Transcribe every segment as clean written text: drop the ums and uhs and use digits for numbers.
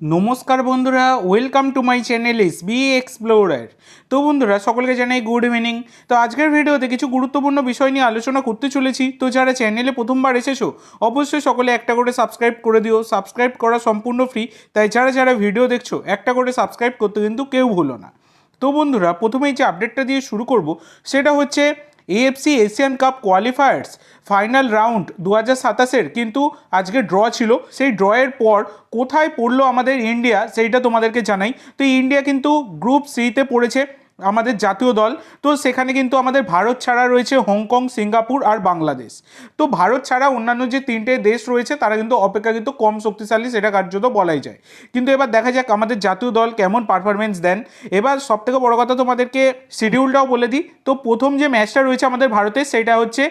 নমস্কার বন্ধুরা, welcome to my channel SB explorer. তো বন্ধুরা, সকলকে জানাই গুড ইভিনিং। তো আজকের ভিডিওতে কিছু গুরুত্বপূর্ণ বিষয় নিয়ে আলোচনা করতে চলেছি। তো যারা চ্যানেলে প্রথমবার এসেছো অবশ্যই সকলে একটা করে সাবস্ক্রাইব করে দিও। সাবস্ক্রাইব করা সম্পূর্ণ ফ্রি, তাই যারা যারা ভিডিও দেখছো একটা করে সাবস্ক্রাইব করতে কিন্তু কেউ ভুলো না। তো বন্ধুরা, প্রথমেই যে আপডেটটা দিয়ে শুরু করব সেটা হচ্ছে AFC Asian cup qualifiers final round 2027-এর কিন্তু আজকে ড্র ছিল। সেই ড্রয়ের পর কোথায় পড়লো আমাদের ইন্ডিয়া সেইটা তোমাদেরকে জানাই। তো ইন্ডিয়া কিন্তু গ্রুপ সিতে পড়েছে আমাদের জাতীয় দল। তো সেখানে কিন্তু আমাদের ভারত ছাড়া রয়েছে হংকং, সিঙ্গাপুর আর বাংলাদেশ। তো ভারত ছাড়া অন্যান্য যে তিনটে দেশ রয়েছে তারা কিন্তু অপেক্ষাকৃত কম শক্তিশালী, সেটা কার্যত বলাই যায়। কিন্তু এবার দেখা যাক আমাদের জাতীয় দল কেমন পারফরমেন্স দেন। এবার সবথেকে বড় কথা তোমাদেরকে শিডিউলটাও বলে দিই। তো প্রথম যে ম্যাচটা রয়েছে আমাদের ভারতের সেটা হচ্ছে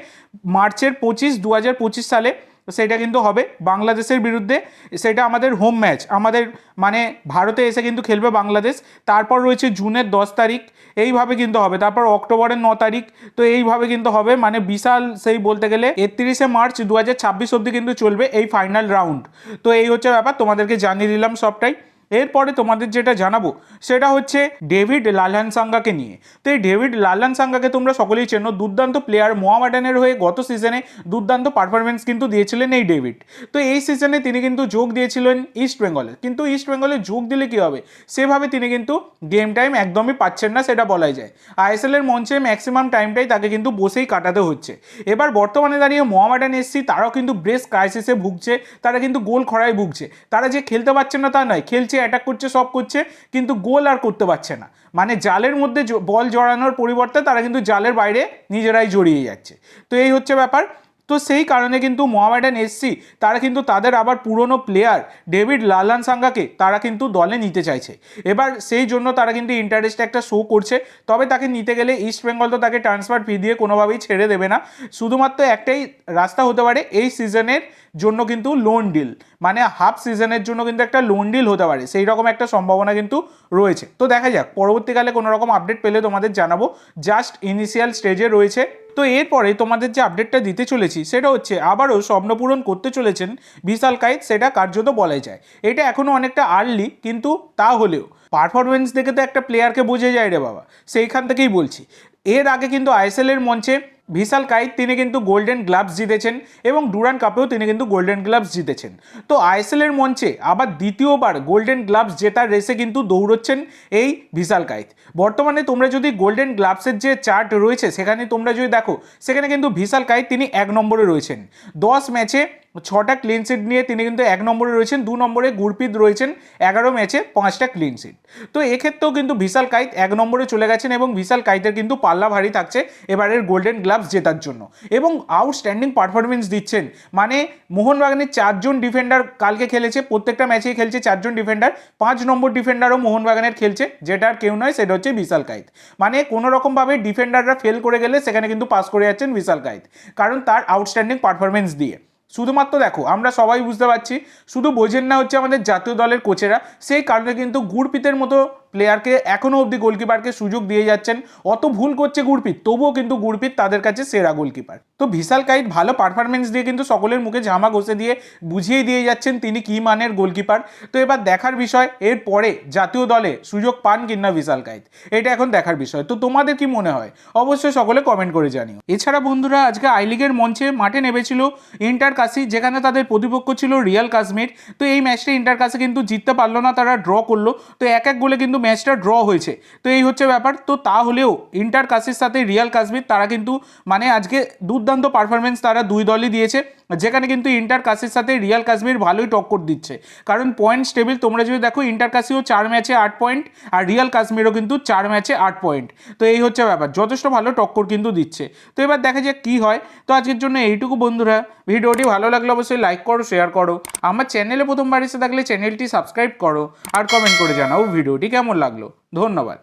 মার্চের 25, 2025 সালে। সেটা কিন্তু হবে বাংলাদেশের বিরুদ্ধে। সেটা আমাদের হোম ম্যাচ, আমাদের মানে ভারতে এসে কিন্তু খেলবে বাংলাদেশ। তারপর রয়েছে জুনের 10 তারিখ, এইভাবে কিন্তু হবে। তারপর অক্টোবরের 9 তারিখ। তো এইভাবে কিন্তু হবে, মানে বিশাল সেই বলতে গেলে 31শে মার্চ 2026 অবধি কিন্তু চলবে এই ফাইনাল রাউন্ড। তো এই হচ্ছে ব্যাপার, তোমাদেরকে জানিয়ে দিলাম সবটাই। এরপরে তোমাদের যেটা জানাবো সেটা হচ্ছে ডেভিড লালহানসাঙ্গাকে নিয়ে। তো এই ডেভিড লালহানসাঙ্গাকে তোমরা সকলেই চেনো, দুর্দান্ত প্লেয়ার। মোহামেডানের হয়ে গত সিজনে দুর্দান্ত পারফরমেন্স কিন্তু দিয়েছিলেন এই ডেভিড। তো এই সিজনে তিনি কিন্তু যোগ দিয়েছিলেন ইস্ট বেঙ্গলে। কিন্তু ইস্ট বেঙ্গলে যোগ দিলে কী হবে, সেভাবে তিনি কিন্তু গেম টাইম একদমই পাচ্ছেন না, সেটা বলাই যায়। আইএসএলের মঞ্চে ম্যাক্সিমাম টাইমটাই তাকে কিন্তু বসেই কাটাতে হচ্ছে। এবার বর্তমানে দাঁড়িয়ে মোহামেডান এসসি তারাও কিন্তু ব্রেস্ট ক্রাইসিসে ভুগছে, তারা কিন্তু গোল খরায় ভুগছে। তারা যে খেলতে পারছে না তা নয়, খেলছে, অ্যাটাক করছে, সব করছে, কিন্তু গোল আর করতে পারছে না। মানে জালের মধ্যে বল জড়ানোর পরিবর্তে তারা কিন্তু জালের বাইরে নিজেরাই জড়িয়ে যাচ্ছে। তো এই হচ্ছে ব্যাপার। তো সেই কারণে কিন্তু মোহামেডান এসসি তারা কিন্তু তাদের আবার পুরনো প্লেয়ার ডেভিড লালহানসাঙ্গাকে তারা কিন্তু দলে নিতে চাইছে। এবার সেই জন্য তারা কিন্তু ইন্টারেস্ট একটা শো করছে। তবে তাকে নিতে গেলে ইস্ট বেঙ্গল তো তাকে ট্রান্সফার ফি দিয়ে কোনোভাবেই ছেড়ে দেবে না। শুধুমাত্র একটাই রাস্তা হতে পারে, এই সিজনের জন্য কিন্তু লোন ডিল, মানে হাফ সিজনের জন্য কিন্তু একটা লোন ডিল হতে পারে, সেই রকম একটা সম্ভাবনা কিন্তু রয়েছে। তো দেখা যাক, পরবর্তীকালে কোনো রকম আপডেট পেলে তোমাদের জানাবো। জাস্ট ইনিশিয়াল স্টেজে রয়েছে। তো এরপরে তোমাদের যে আপডেটটা দিতে চলেছি সেটা হচ্ছে আবারও স্বপ্নপূরণ করতে চলেছেন বিশাল কায়েত, সেটা কার্যত বলাই যায়। এটা এখনও অনেকটা আর্লি, কিন্তু তা হলেও পারফরমেন্স দেখে তো একটা প্লেয়ারকে বোঝা যায় রে বাবা, সেইখান থেকেই বলছি। এর আগে কিন্তু আইএসএলের মঞ্চে বিশাল কায়েত তিনি কিন্তু গোল্ডেন গ্লাভস জিতেছেন এবং ডুরান কাপেও তিনি কিন্তু গোল্ডেন গ্লাভস জিতেছেন। তো আইএসএলের মঞ্চে আবার দ্বিতীয়বার গোল্ডেন গ্লাভস জেতার রেসে কিন্তু দৌড়চ্ছেন এই বিশাল কায়েত। বর্তমানে তোমরা যদি গোল্ডেন গ্লাভসের যে চার্ট রয়েছে সেখানে তোমরা যদি দেখো, সেখানে কিন্তু বিশাল কায়েত তিনি 1 নম্বরে রয়েছেন। 10 ম্যাচে 6টা ক্লিন সিট নিয়ে তিনি কিন্তু 1 নম্বরে রয়েছেন। 2 নম্বরে গুরপ্রীত রয়েছেন 11 ম্যাচে 5টা ক্লিন সিট। তো এক্ষেত্রেও কিন্তু বিশাল কায়েত 1 নম্বরে চলে গেছেন এবং বিশাল কায়েতের কিন্তু পাল্লা ভারী থাকছে এবারের গোল্ডেন গ্লাভস জেতার জন্য। এবং আউটস্ট্যান্ডিং পারফরমেন্স দিচ্ছেন, মানে মোহনবাগানের 4 জন ডিফেন্ডার কালকে খেলেছে, প্রত্যেকটা ম্যাচেই খেলছে 4 জন ডিফেন্ডার। 5 নম্বর ডিফেন্ডারও মোহনবাগানের খেলছে, যেটা আর কেউ নয়, সেটা হচ্ছে বিশাল কায়েত। মানে কোনো রকমভাবে ডিফেন্ডাররা ফেল করে গেলে সেখানে কিন্তু পাস করে যাচ্ছেন বিশাল কায়েত, কারণ তার আউটস্ট্যান্ডিং পারফরমেন্স দিয়ে। শুধুমাত্র দেখো, আমরা সবাই বুঝতে পারছি, শুধু বোঝেন না হচ্ছে আমাদের জাতীয় দলের কোচেরা। সেই কারণে কিন্তু গুরপ্রীতের মতো প্লেয়ারকে এখনও অবধি গোলকিপারকে সুযোগ দিয়ে যাচ্ছেন। অত ভুল করছে গুরপ্রীত, তবুও কিন্তু গুরপ্রীত তাদের কাছে সেরা গোলকিপার। তো বিশাল কায়েত ভালো পারফরমেন্স দিয়ে কিন্তু সকলের মুখে ঝামা ঘষে দিয়ে বুঝিয়ে দিয়ে যাচ্ছেন তিনি কী মানের গোলকিপার। তো এবার দেখার বিষয়, এর পরে জাতীয় দলে সুযোগ পান কিনা বিশাল কায়েত, এটা এখন দেখার বিষয়। তো তোমাদের কি মনে হয় অবশ্যই সকলে কমেন্ট করে জানিও। এছাড়া বন্ধুরা, আজকে আই লিগের মঞ্চে মাঠে নেমেছিল ইন্টার কাশি, যেখানে তাদের প্রতিপক্ষ ছিল রিয়াল কাশ্মীর। তো এই ম্যাচটা ইন্টার কাশি কিন্তু জিততে পারলো না, তারা ড্র করলো। তো 1-1 গোলে কিন্তু ম্যাচটা ড্র হয়েছে। তো এই হচ্ছে ব্যাপার। তো তাহলেও ইন্টার কাশির সাথে রিয়াল কাশ্মীর তারা কিন্তু মানে আজকে দুর্দান্ত পারফরমেন্স তারা দুই দলই দিয়েছে, যেখানে কিন্তু ইন্টার কাশির সাথে রিয়াল কাশ্মীর ভালোই টক্কর দিচ্ছে। কারণ পয়েন্টস টেবিল তোমরা যদি দেখো, ইন্টার কাশিও 4 ম্যাচে 8 পয়েন্ট আর রিয়াল কাশ্মীরও কিন্তু 4 ম্যাচে 8 পয়েন্ট। তো এই হচ্ছে ব্যাপার, যথেষ্ট ভালো টক্কর কিন্তু দিচ্ছে। তো এবার দেখা যাক কী হয়। তো আজকের জন্য এইটুকু বন্ধুরা। ভিডিওটি ভালো লাগলে অবশ্যই লাইক করো, শেয়ার করো। আমার চ্যানেলে প্রথমবার এসে থাকলে চ্যানেলটি সাবস্ক্রাইব করো আর কমেন্ট করে জানাও ভিডিওটি কেমন লাগলো। ধন্যবাদ।